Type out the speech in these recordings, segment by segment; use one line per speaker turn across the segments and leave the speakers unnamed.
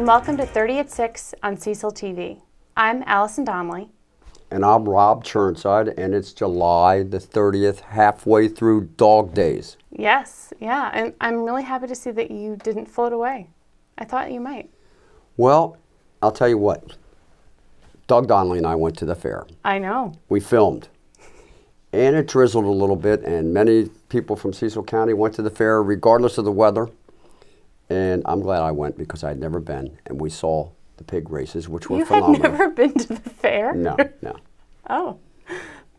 welcome to 30 at 6 on Cecil TV. I'm Allison Donnelly.
And I'm Rob Churnside, and it's July the 30th, halfway through Dog Days.
Yes, yeah, and I'm really happy to see that you didn't float away. I thought you might.
Well, I'll tell you what. Doug Donnelly and I went to the fair.
I know.
We filmed. And it drizzled a little bit, and many people from Cecil County went to the fair regardless of the weather. And I'm glad I went because I'd never been, and we saw the pig races, which were phenomenal.
You had never been to the fair?
No, no.
Oh.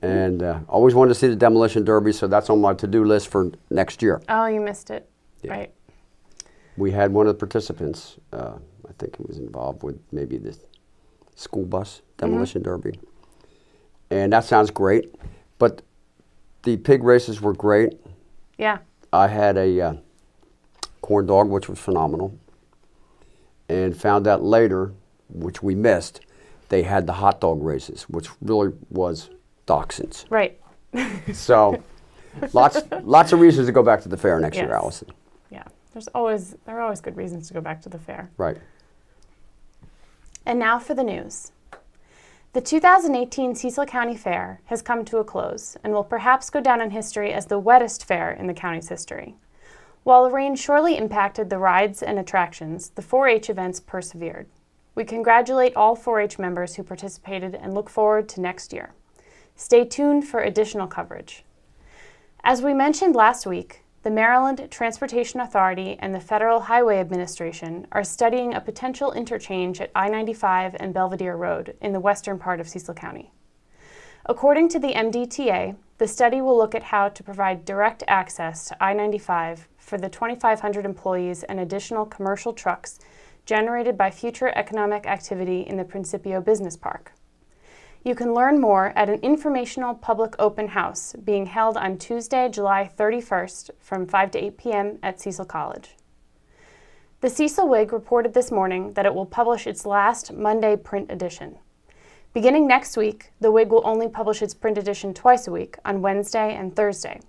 And always wanted to see the demolition derby, so that's on my to-do list for next year.
Oh, you missed it.
Yeah.
Right.
We had one of the participants, I think he was involved with maybe the school bus demolition derby. And that sounds great, but the pig races were great.
Yeah.
I had a corn dog, which was phenomenal, and found out later, which we missed, they had the hot dog races, which really was dachshunds.
Right.
So lots of reasons to go back to the fair next year, Allison.
Yeah, there are always good reasons to go back to the fair.
Right.
And now for the news. The 2018 Cecil County Fair has come to a close and will perhaps go down in history as the wettest fair in the county's history. While the rain surely impacted the rides and attractions, the 4-H events persevered. We congratulate all 4-H members who participated and look forward to next year. Stay tuned for additional coverage. As we mentioned last week, the Maryland Transportation Authority and the Federal Highway Administration are studying a potential interchange at I-95 and Belvedere Road in the western part of Cecil County. According to the MDTA, the study will look at how to provide direct access to I-95 for the 2,500 employees and additional commercial trucks generated by future economic activity in the Principio Business Park. You can learn more at an informational public open house being held on Tuesday, July 31st from 5 to 8 p.m. at Cecil College. The Cecil Whig reported this morning that it will publish its last Monday print edition. Beginning next week, the Whig will only publish its print edition twice a week, on Wednesday and Thursday.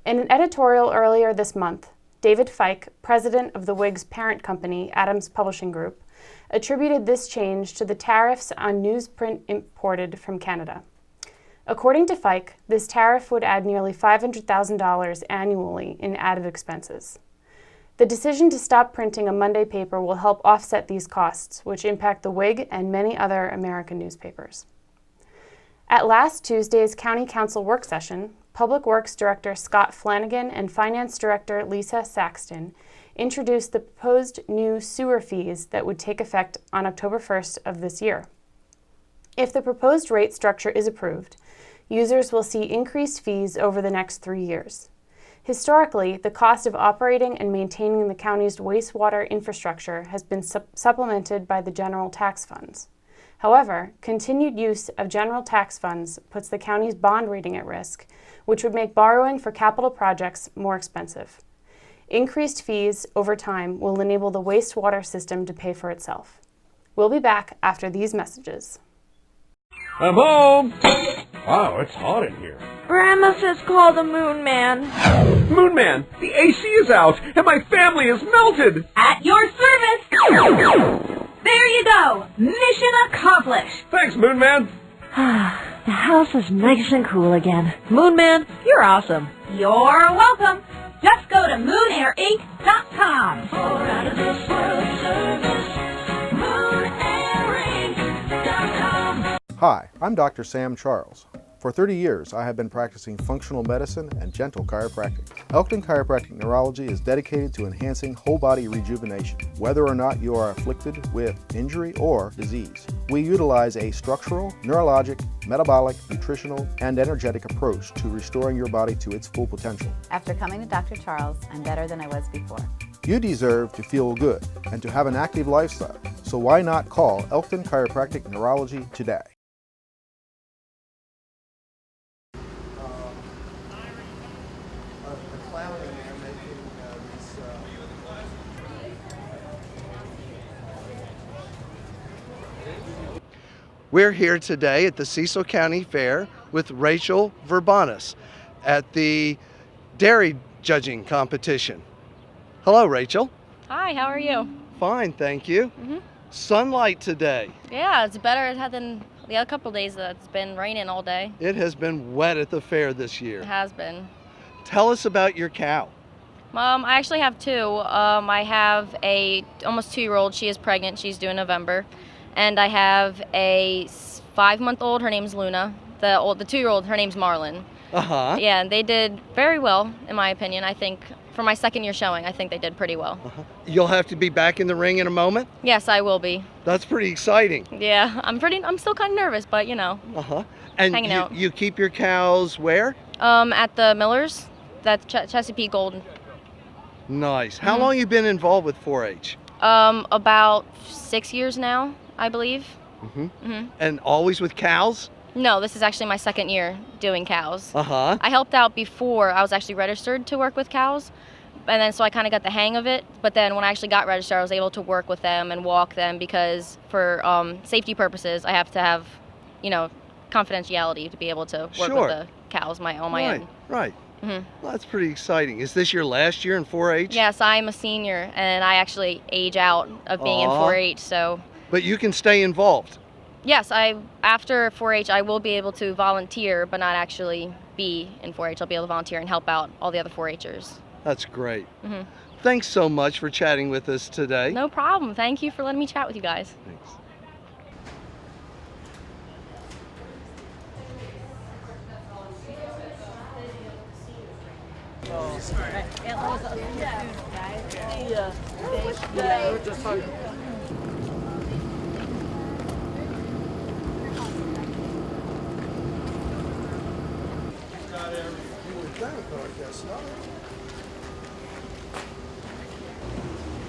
In an editorial earlier this month, David Fike, president of the Whig's parent company, Adams Publishing Group, attributed this change to the tariffs on newsprint imported from Canada. According to Fike, this tariff would add nearly $500,000 annually in added expenses. The decision to stop printing a Monday paper will help offset these costs, which impact the Whig and many other American newspapers. At last Tuesday's County Council work session, Public Works Director Scott Flanagan and Finance Director Lisa Saxton introduced the proposed new sewer fees that would take effect on October 1st of this year. If the proposed rate structure is approved, users will see increased fees over the next 3 years. Historically, the cost of operating and maintaining the county's wastewater infrastructure has been supplemented by the general tax funds. However, continued use of general tax funds puts the county's bond rating at risk, which would make borrowing for capital projects more expensive. Increased fees over time will enable the wastewater system to pay for itself. We'll be back after these messages.
I'm home! Wow, it's hot in here.
Grandma says call the Moon Man.
Moon Man, the AC is out and my family is melted!
At your service! There you go! Mission accomplished!
Thanks, Moon Man!
The house is nice and cool again. Moon Man, you're awesome. You're welcome! Just go to moonairainc.com. For out of this world service, moonairainc.com.
Hi, I'm Dr. Sam Charles. For 30 years, I have been practicing functional medicine and gentle chiropractic. Elkton Chiropractic Neurology is dedicated to enhancing whole body rejuvenation, whether or not you are afflicted with injury or disease. We utilize a structural, neurologic, metabolic, nutritional, and energetic approach to restoring your body to its full potential.
After coming to Dr. Charles, I'm better than I was before.
You deserve to feel good and to have an active lifestyle, so why not call Elkton Chiropractic Neurology today?
We're here today at the Cecil County Fair with Rachel Verbanis at the dairy judging competition. Hello, Rachel.
Hi, how are you?
Fine, thank you. Sunlight today.
Yeah, it's better than the other couple of days that it's been raining all day.
It has been wet at the fair this year.
It has been.
Tell us about your cow.
I actually have two. I have a almost 2-year-old. She is pregnant. She's due in November. And I have a 5-month-old. Her name's Luna. The 2-year-old, her name's Marlin.
Uh-huh.
Yeah, and they did very well, in my opinion. I think for my second year showing, I think they did pretty well.
You'll have to be back in the ring in a moment?
Yes, I will be.
That's pretty exciting.
Yeah, I'm still kind of nervous, but you know.
And
hanging out.
you keep your cows where?
At the Millers, that's Chesapeake Golden.
Nice. How long you been involved with 4-H?
About 6 years now, I believe.
And always with cows?
No, this is actually my second year doing cows.
Uh-huh.
I helped out before. I was actually registered to work with cows, and then so I kind of got the hang of it. But then when I actually got registered, I was able to work with them and walk them because for safety purposes, I have to have, you know, confidentiality to be able to work with the cows on my own.
Right. Well, that's pretty exciting. Is this your last year in 4-H?
Yes, I'm a senior, and I actually age out of being in 4-H, so.
But you can stay involved.
Yes, after 4-H, I will be able to volunteer, but not actually be in 4-H. I'll be able to volunteer and help out all the other 4-Hers.
That's great. Thanks so much for chatting with us today.
No problem. Thank you for letting me chat with you guys.
Thanks.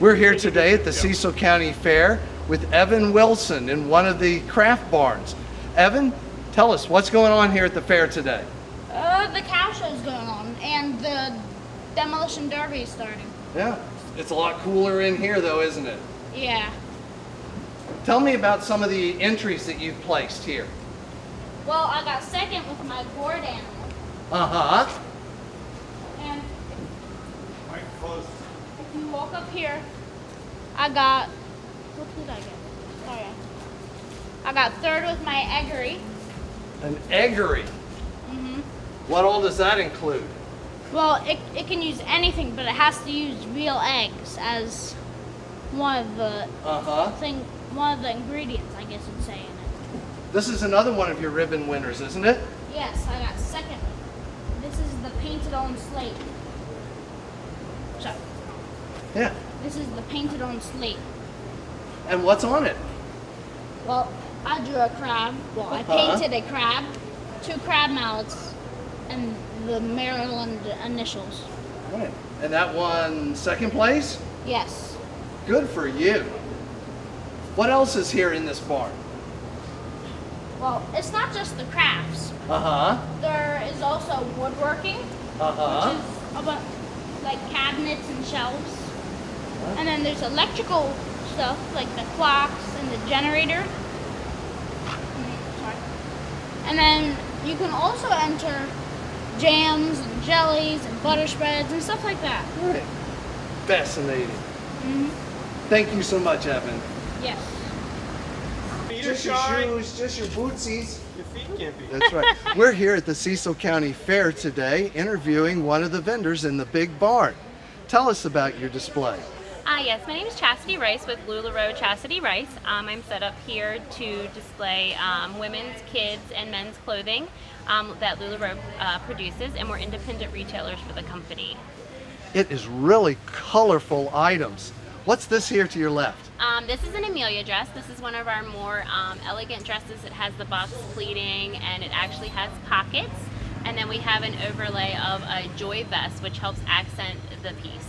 We're here today at the Cecil County Fair with Evan Wilson in one of the craft barns. Evan, tell us what's going on here at the fair today.
The cow show's going on, and the demolition derby is starting.
Yeah, it's a lot cooler in here though, isn't it?
Yeah.
Tell me about some of the entries that you've placed here.
Well, I got second with my gourd animal,
Uh-huh.
and if you walk up here, I got, what did I get? Sorry. I got third with my eggery.
An eggery. What all does that include?
Well, it can use anything, but it has to use real eggs as one of the one of the ingredients, I guess you'd say, in it.
This is another one of your ribbon winners, isn't it?
Yes, I got second. This is the painted on slate. So,
Yeah.
this is the painted on slate.
And what's on it?
Well, I drew a crab. Well, I painted a crab, 2 crab mouths, and the Maryland initials.
Right. And that won second place?
Yes.
Good for you. What else is here in this barn?
Well, it's not just the crafts. There is also woodworking, which is about like cabinets and shelves. And then there's electrical stuff like the clocks and the generator. Sorry. And then you can also enter jams and jellies and butter spreads and stuff like that.
Right. Fascinating. Thank you so much, Evan.
Yes.
Just your shoes, just your bootsies.
Your feet can't be.
That's right. We're here at the Cecil County Fair today interviewing one of the vendors in the big barn. Tell us about your display.
Yes, my name is Chastity Rice with LuLaRoe Chastity Rice. I'm set up here to display women's, kids, and men's clothing that LuLaRoe produces, and we're independent retailers for the company.
It is really colorful items. What's this here to your left?
This is an Amelia dress. This is one of our more elegant dresses. It has the box pleating, and it actually has pockets. And then we have an overlay of a joy vest, which helps accent the piece.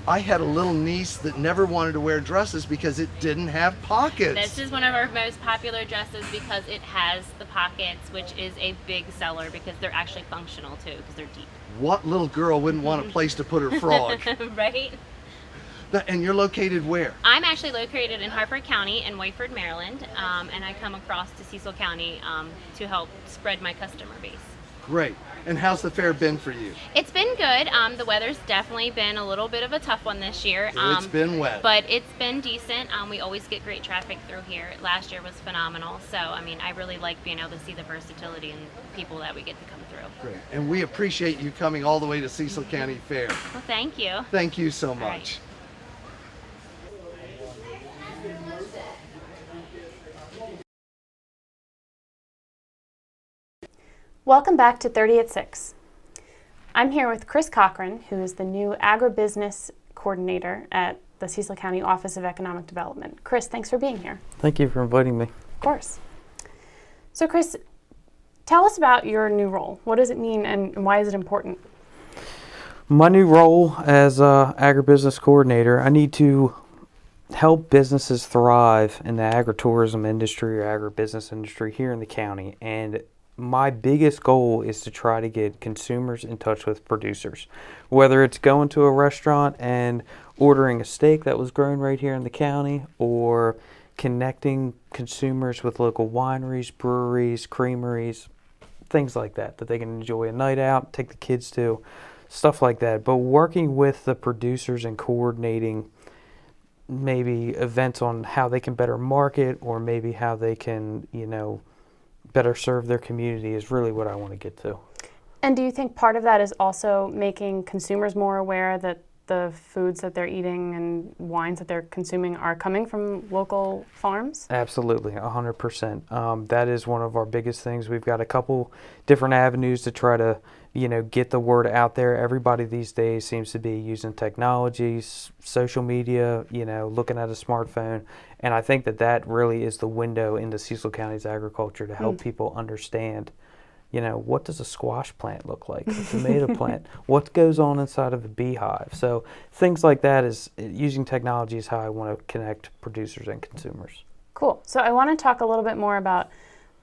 I had a little niece that never wanted to wear dresses because it didn't have pockets.
This is one of our most popular dresses because it has the pockets, which is a big seller because they're actually functional too, because they're deep.
What little girl wouldn't want a place to put her frog?
Right?
And you're located where?
I'm actually located in Harford County in Wayford, Maryland, and I come across to Cecil County to help spread my customer base.
Great. And how's the fair been for you?
It's been good. The weather's definitely been a little bit of a tough one this year.
It's been wet.
But it's been decent. We always get great traffic through here. Last year was phenomenal. So, I mean, I really like being able to see the versatility and people that we get to come through.
Great. And we appreciate you coming all the way to Cecil County Fair.
Well, thank you.
Thank you so much.
right.
Welcome back to 30 at 6. I'm here with Chris Cochran, who is the new agribusiness coordinator at the Cecil County Office of Economic Development. Chris, thanks for being here.
Thank you for inviting me.
Of course. So Chris, tell us about your new role. What does it mean and why is it important?
My new role as agribusiness coordinator, I need to help businesses thrive in the agritourism industry or agribusiness industry here in the county. And my biggest goal is to try to get consumers in touch with producers, whether it's going to a restaurant and ordering a steak that was grown right here in the county, or connecting consumers with local wineries, breweries, creameries, things like that they can enjoy a night out, take the kids to, stuff like that. But working with the producers and coordinating maybe events on how they can better market, or maybe how they can, better serve their community is really what I want to get to.
And do you think part of that is also making consumers more aware that the foods that they're eating and wines that they're consuming are coming from local farms?
Absolutely, 100%. That is one of our biggest things. We've got a couple different avenues to try to, get the word out there. Everybody these days seems to be using technology, social media, looking at a smartphone. And I think that really is the window into Cecil County's agriculture to help people understand, what does a squash plant look like, a tomato plant, what goes on inside of a beehive. So things like that is, using technology is how I want to connect producers and consumers.
Cool. So I want to talk a little bit more about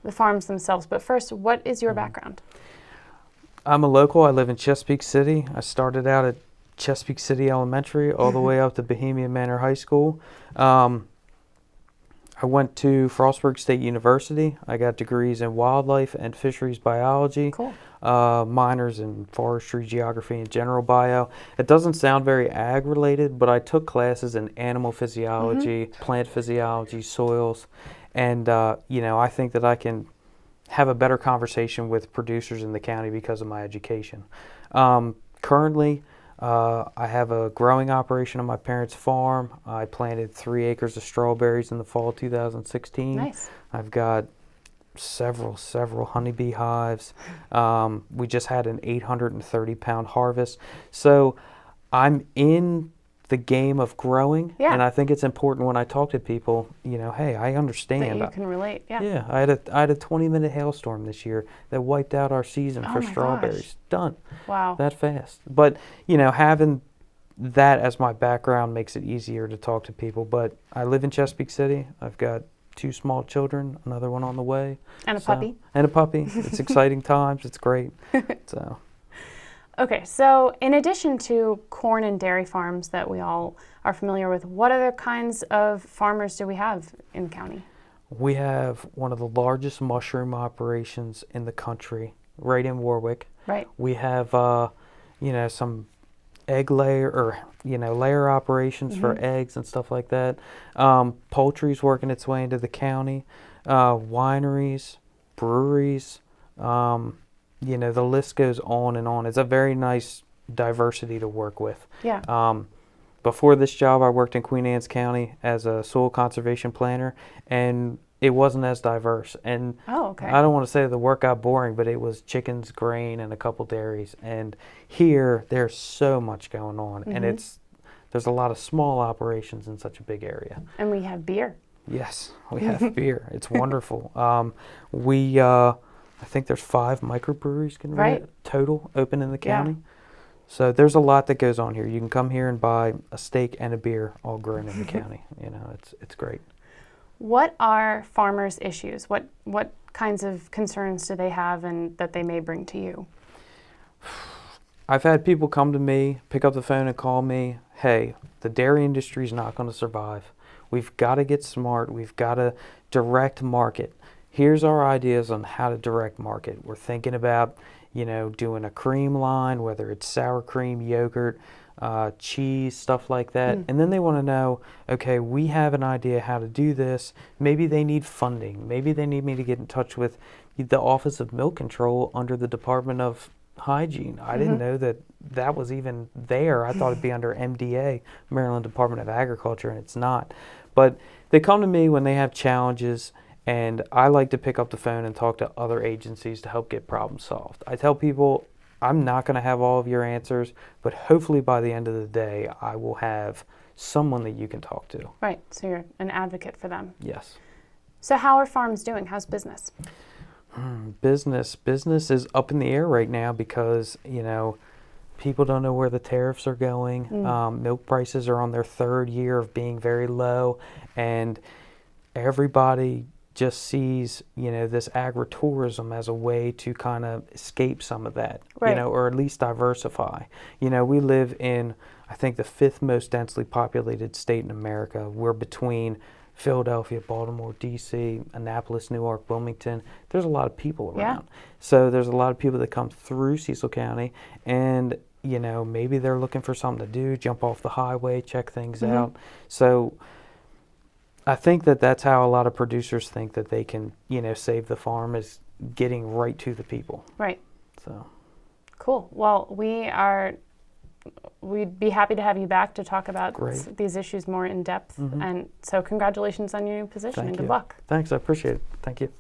the farms themselves, but first, what is your background?
I'm a local. I live in Chesapeake City. I started out at Chesapeake City Elementary all the way up to Bohemian Manor High School. I went to Frostburg State University. I got degrees in wildlife and fisheries biology,
Cool.
Minors in forestry, geography, and general bio. It doesn't sound very ag-related, but I took classes in animal physiology, plant physiology, soils, and I think that I can have a better conversation with producers in the county because of my education. Currently, I have a growing operation on my parents' farm. I planted 3 acres of strawberries in the fall of 2016.
Nice.
I've got several honeybee hives. We just had an 830-pound harvest. So I'm in the game of growing, and I think it's important when I talk to people, hey, I understand.
That you can relate, yeah.
Yeah, I had a 20-minute hailstorm this year that wiped out our season for strawberries.
Gosh.
Done.
Wow.
That fast. But, having that as my background makes it easier to talk to people. But I live in Chesapeake City. I've got 2 small children, another one on the way.
And a puppy.
And a puppy. It's exciting times. It's great. So.
Okay, so in addition to corn and dairy farms that we all are familiar with, what other kinds of farmers do we have in the county?
We have one of the largest mushroom operations in the country, right in Warwick.
Right.
We have, some egg layer or, layer operations for eggs and stuff like that. Poultry's working its way into the county. Wineries, breweries, the list goes on and on. It's a very nice diversity to work with.
Yeah.
Before this job, I worked in Queen Anne's County as a soil conservation planner, and it wasn't as diverse. And I don't want to say the work got boring, but it was chickens, grain, and a couple dairies. And here, there's so much going on, and there's a lot of small operations in such a big area.
And we have beer.
Yes, we have beer. It's wonderful. I think there's 5 microbreweries total open in the county.
Yeah.
So there's a lot that goes on here. You can come here and buy a steak and a beer all grown in the county. It's great.
What are farmers' issues? What kinds of concerns do they have and that they may bring to you?
I've had people come to me, pick up the phone and call me, hey, the dairy industry is not going to survive. We've got to get smart. We've got to direct market. Here's our ideas on how to direct market. We're thinking about, doing a cream line, whether it's sour cream, yogurt, cheese, stuff like that. And then they want to know, okay, we have an idea how to do this. Maybe they need funding. Maybe they need me to get in touch with the Office of Milk Control under the Department of Hygiene. I didn't know that was even there. I thought it'd be under MDA, Maryland Department of Agriculture, and it's not. But they come to me when they have challenges, and I like to pick up the phone and talk to other agencies to help get problems solved. I tell people, I'm not going to have all of your answers, but hopefully by the end of the day, I will have someone that you can talk to.
Right, so you're an advocate for them.
Yes.
So how are farms doing? How's business?
Business is up in the air right now because, people don't know where the tariffs are going. Milk prices are on their third year of being very low, and everybody just sees, this agritourism as a way to kind of escape some of that,
right.
Or at least diversify. We live in, I think, the 5th most densely populated state in America. We're between Philadelphia, Baltimore, D.C., Annapolis, Newark, Wilmington. There's a lot of people around.
Yeah.
So there's a lot of people that come through Cecil County, and, maybe they're looking for something to do, jump off the highway, check things out. So I think that's how a lot of producers think that they can, save the farm, is getting right to the people.
Right.
So.
Cool. Well, we'd be happy to have you back to talk about these issues more in depth. And so congratulations on your new position and good luck.
Thanks. I appreciate it. Thank you.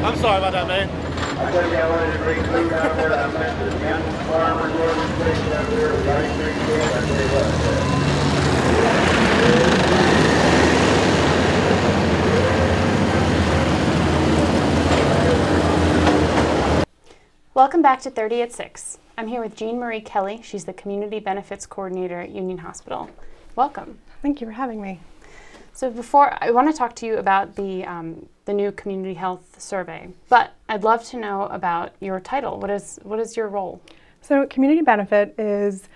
I'm sorry about that, man.
Welcome back to 30 at 6. I'm here with Jean Marie Kelly. She's the Community Benefits Coordinator at Union Hospital. Welcome.
Thank you for having me.
So before, I want to talk to you about the new Community Health Survey, but I'd love to know about your title. What is your role?
So community benefit is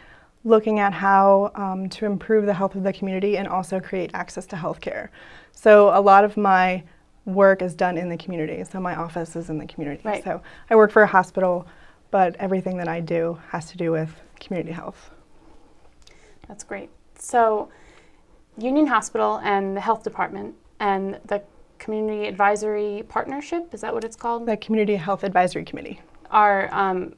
looking at how to improve the health of the community and also create access to health care. So a lot of my work is done in the community. So my office is in the community.
Right.
So I work for a hospital, but everything that I do has to do with community health.
That's great. So Union Hospital and the Health Department and the Community Advisory Partnership, is that what it's called?
The Community Health Advisory Committee.
Have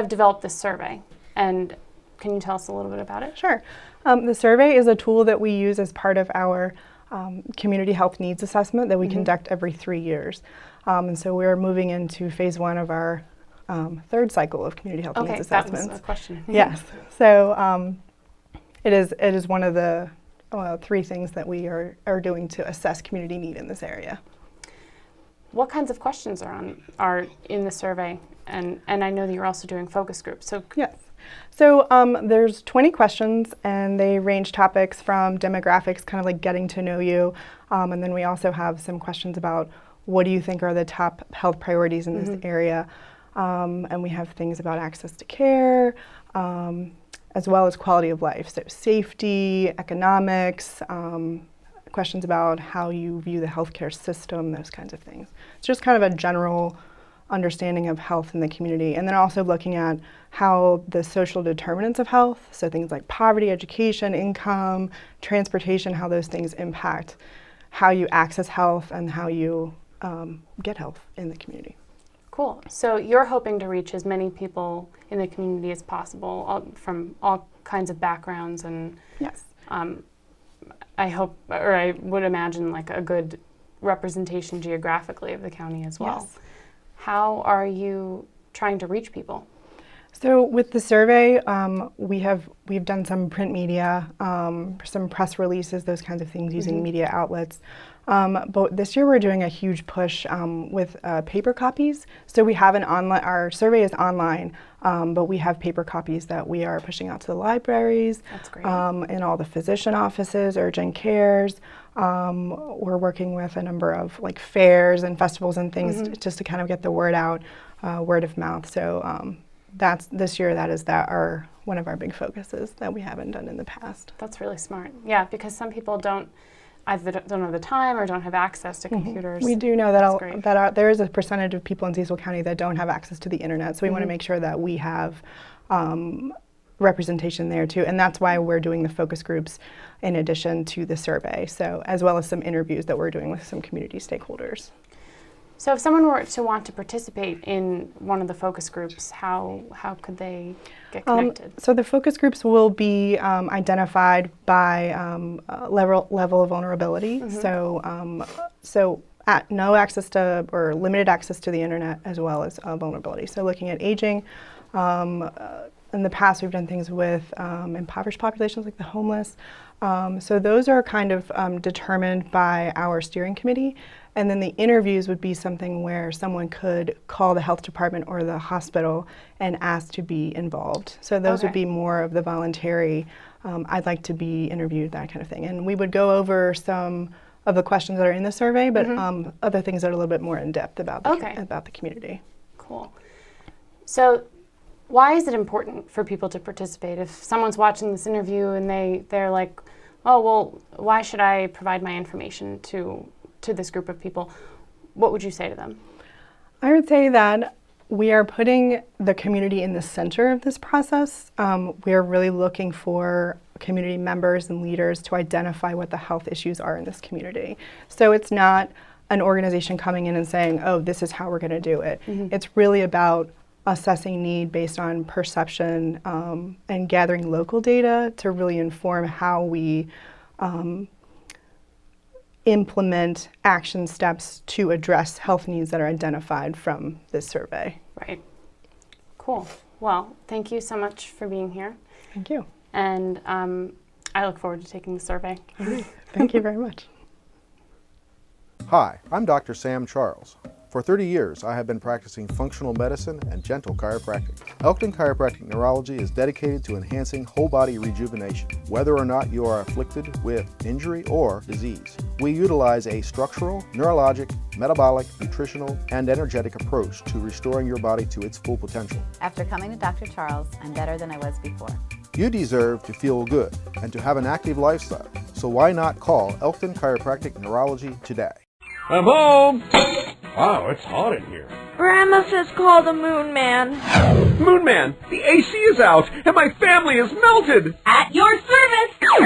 developed this survey. And can you tell us a little bit about it?
Sure. The survey is a tool that we use as part of our community health needs assessment that we conduct every 3 years. And so we're moving into phase 1 of our third cycle of community health needs assessments.
That was a question.
Yes. So it is one of the 3 things that we are doing to assess community need in this area.
What kinds of questions are in the survey? And I know that you're also doing focus groups. So
yes. So there's 20 questions, and they range topics from demographics, kind of like getting to know you, and then we also have some questions about what do you think are the top health priorities in this area, and we have things about access to care, as well as quality of life, so safety, economics, questions about how you view the healthcare system, those kinds of things. It's just kind of a general understanding of health in the community, and then also looking at how the social determinants of health, so things like poverty, education, income, transportation, how those things impact how you access health and how you get health in the community.
Cool. So you're hoping to reach as many people in the community as possible, from all kinds of backgrounds, and
yes,
I hope, or I would imagine, like a good representation geographically of the county as well.
Yes.
How are you trying to reach people?
So with the survey, we've done some print media, some press releases, those kinds of things using media outlets. But this year we're doing a huge push with paper copies. So we have our survey is online, but we have paper copies that we are pushing out to the libraries.
That's great.
In all the physician offices, urgent cares. We're working with a number of like fairs and festivals and things just to kind of get the word out, word of mouth. So this year that is one of our big focuses that we haven't done in the past.
That's really smart. Yeah, because some people either don't have the time or don't have access to computers.
We do know that there is a percentage of people in Cecil County that don't have access to the internet, so we want to make sure that we have representation there too, and that's why we're doing the focus groups in addition to the survey, so as well as some interviews that we're doing with some community stakeholders.
So if someone were to want to participate in one of the focus groups, how could they get connected?
So the focus groups will be identified by level of vulnerability. So at no access to or limited access to the internet, as well as vulnerability. So looking at aging. In the past, we've done things with impoverished populations like the homeless. So those are kind of determined by our steering committee. And then the interviews would be something where someone could call the health department or the hospital and ask to be involved. So those would be more of the voluntary, I'd like to be interviewed, that kind of thing. And we would go over some of the questions that are in the survey, but other things that are a little bit more in depth about the community.
Cool. So why is it important for people to participate? If someone's watching this interview and they're like, oh, well, why should I provide my information to this group of people, what would you say to them?
I would say that we are putting the community in the center of this process. We are really looking for community members and leaders to identify what the health issues are in this community. So it's not an organization coming in and saying, oh, this is how we're going to do it. It's really about assessing need based on perception and gathering local data to really inform how we implement action steps to address health needs that are identified from this survey.
Right. Cool. Well, thank you so much for being here.
Thank you.
And I look forward to taking the survey.
Thank you very much.
Hi, I'm Dr. Sam Charles. For 30 years, I have been practicing functional medicine and gentle chiropractic. Elkton Chiropractic Neurology is dedicated to enhancing whole body rejuvenation, whether or not you are afflicted with injury or disease. We utilize a structural, neurologic, metabolic, nutritional, and energetic approach to restoring your body to its full potential.
After coming to Dr. Charles, I'm better than I was before.
You deserve to feel good and to have an active lifestyle, so why not call Elkton Chiropractic Neurology today?
I'm home! Wow, it's hot in here.
Grandma says call the Moon Man.
Moon Man, the AC is out and my family is melted!
At your service! There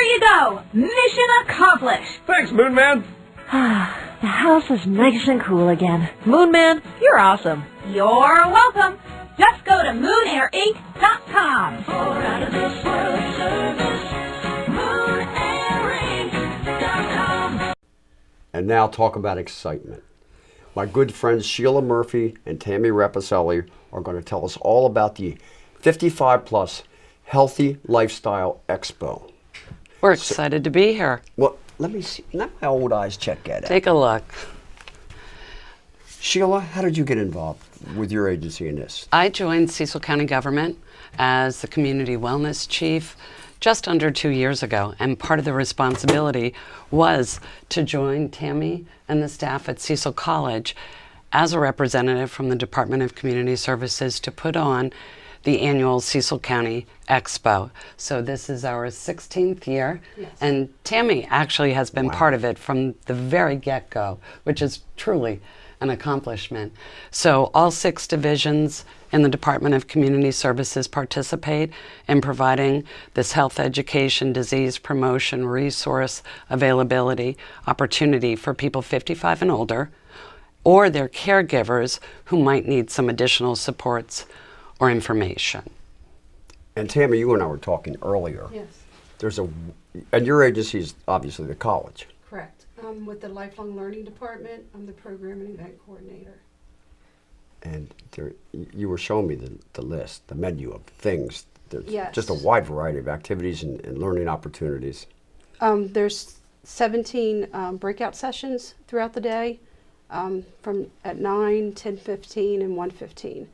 you go! Mission accomplished!
Thanks, Moon Man!
The house is nice and cool again. Moon Man, you're awesome. You're welcome! Just go to moonairainc.com. For out of this world service, moonairainc.com.
And now talk about excitement. My good friends Sheila Murphy and Tammy Rapposelli are going to tell us all about the 55 plus Healthy Lifestyle Expo.
We're excited to be here.
Well, let me see. Let my old eyes check that out.
Take a look.
Sheila, how did you get involved with your agency in this?
I joined Cecil County government as the community wellness chief just under 2 years ago, and part of the responsibility was to join Tammy and the staff at Cecil College as a representative from the Department of Community Services to put on the annual Cecil County Expo. So this is our 16th year, and Tammy actually has been part of it from the very get-go, which is truly an accomplishment. So all 6 divisions in the Department of Community Services participate in providing this health education, disease promotion, resource availability opportunity for people 55 and older, or their caregivers who might need some additional supports or information.
And Tammy, you and I were talking earlier.
Yes.
And your agency is obviously the college.
Correct. I'm with the Lifelong Learning Department. I'm the Program and Event Coordinator.
And you were showing me the list, the menu of things. There's
Yes.
just a wide variety of activities and learning opportunities.
There's 17 breakout sessions throughout the day, from at 9, 10:15, and 1:15.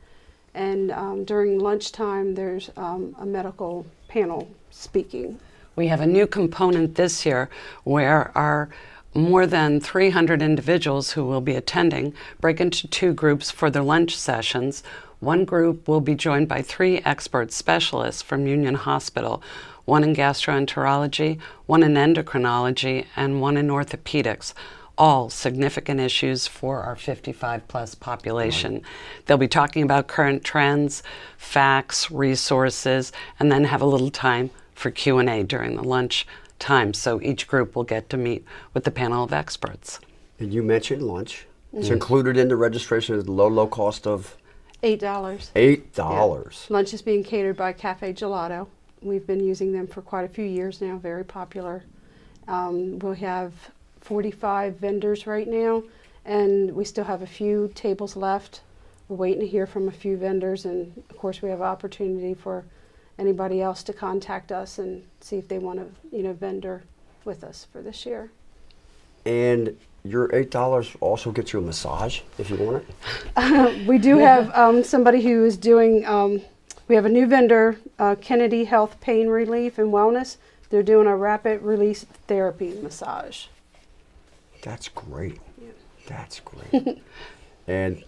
And during lunchtime, there's a medical panel speaking.
We have a new component this year where our more than 300 individuals who will be attending break into 2 groups for their lunch sessions. One group will be joined by 3 expert specialists from Union Hospital, one in gastroenterology, one in endocrinology, and one in orthopedics. All significant issues for our 55-plus population. Right. They'll be talking about current trends, facts, resources, and then have a little time for Q&A during the lunch time. So each group will get to meet with the panel of experts.
And you mentioned lunch. It's included in the registration at the low cost of
$8.
$8.
Yeah. Lunch is being catered by Cafe Gelato. We've been using them for quite a few years now, very popular. We'll have 45 vendors right now, and we still have a few tables left. We're waiting to hear from a few vendors, and of course we have opportunity for anybody else to contact us and see if they want to, vendor with us for this year.
And your $8 also gets you a massage if you want it?
We do have somebody who is doing, we have a new vendor, Kennedy Health Pain Relief and Wellness. They're doing a rapid release therapy massage.
That's great.
Yeah.
That's great. and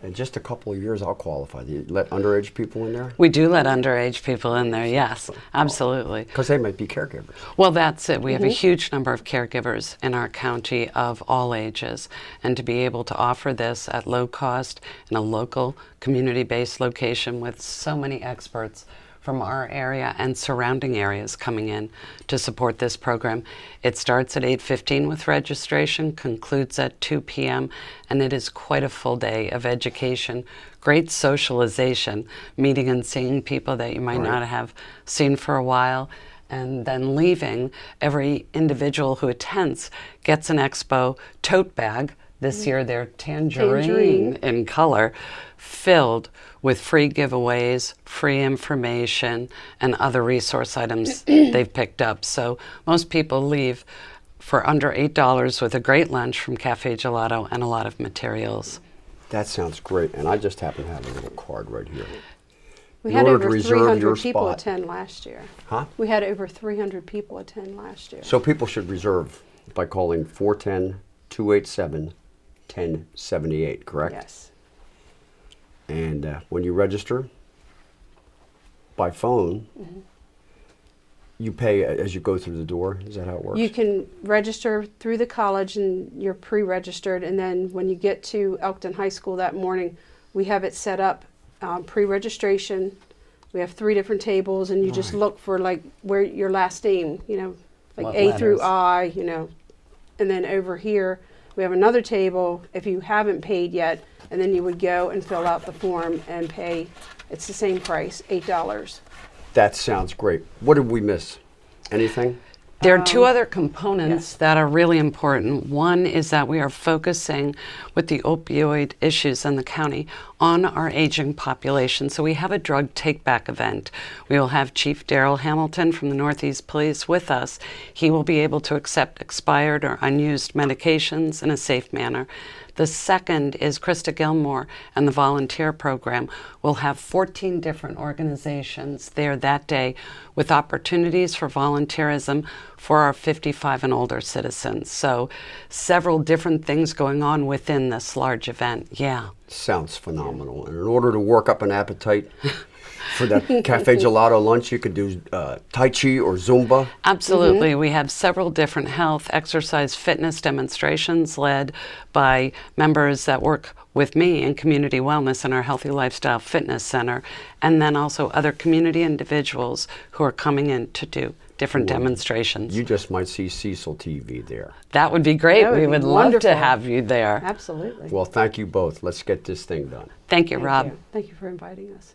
in just a couple of years, I'll qualify. Do you let underage people in there?
We do let underage people in there, yes, absolutely.
Because they might be caregivers.
Well, that's it. We have a huge number of caregivers in our county of all ages. And to be able to offer this at low cost in a local, community-based location with so many experts from our area and surrounding areas coming in to support this program. It starts at 8:15 with registration, concludes at 2 p.m., and it is quite a full day of education, great socialization, meeting and seeing people that you might not have seen for a while, and then leaving. Every individual who attends gets an expo tote bag. This year they're tangerine in color, filled with free giveaways, free information, and other resource items they've picked up. So most people leave for under $8 with a great lunch from Cafe Gelato and a lot of materials.
That sounds great, and I just happen to have a little card right here.
We had over 300 people attend last year.
Huh?
We had over 300 people attend last year.
So people should reserve by calling 410-287-1078, correct?
Yes.
And when you register by phone, you pay as you go through the door. Is that how it works?
You can register through the college and you're pre-registered, and then when you get to Elkton High School that morning, we have it set up pre-registration. We have 3 different tables, and you just look for like where your last name, like
What
A
letters?
through I, and then over here we have another table if you haven't paid yet, and then you would go and fill out the form and pay. It's the same price, $8.
That sounds great. What did we miss? Anything?
There are 2 other components that are really important. One is that we are focusing with the opioid issues in the county on our aging population. So we have a drug take-back event. We will have Chief Daryl Hamilton from the Northeast Police with us. He will be able to accept expired or unused medications in a safe manner. The second is Krista Gilmore and the volunteer program. We'll have 14 different organizations there that day with opportunities for volunteerism for our 55 and older citizens. So several different things going on within this large event. Yeah.
Sounds phenomenal. And in order to work up an appetite for that Cafe Gelato lunch, you could do Tai Chi or Zumba.
Absolutely. We have several different health, exercise, fitness demonstrations led by members that work with me in community wellness in our Healthy Lifestyle Fitness Center, and then also other community individuals who are coming in to do different demonstrations.
You just might see Cecil TV there.
That would be great. We would love
wonderful.
to have you there.
Absolutely.
Well, thank you both. Let's get this thing done.
Thank you, Rob.
Thank you for inviting us.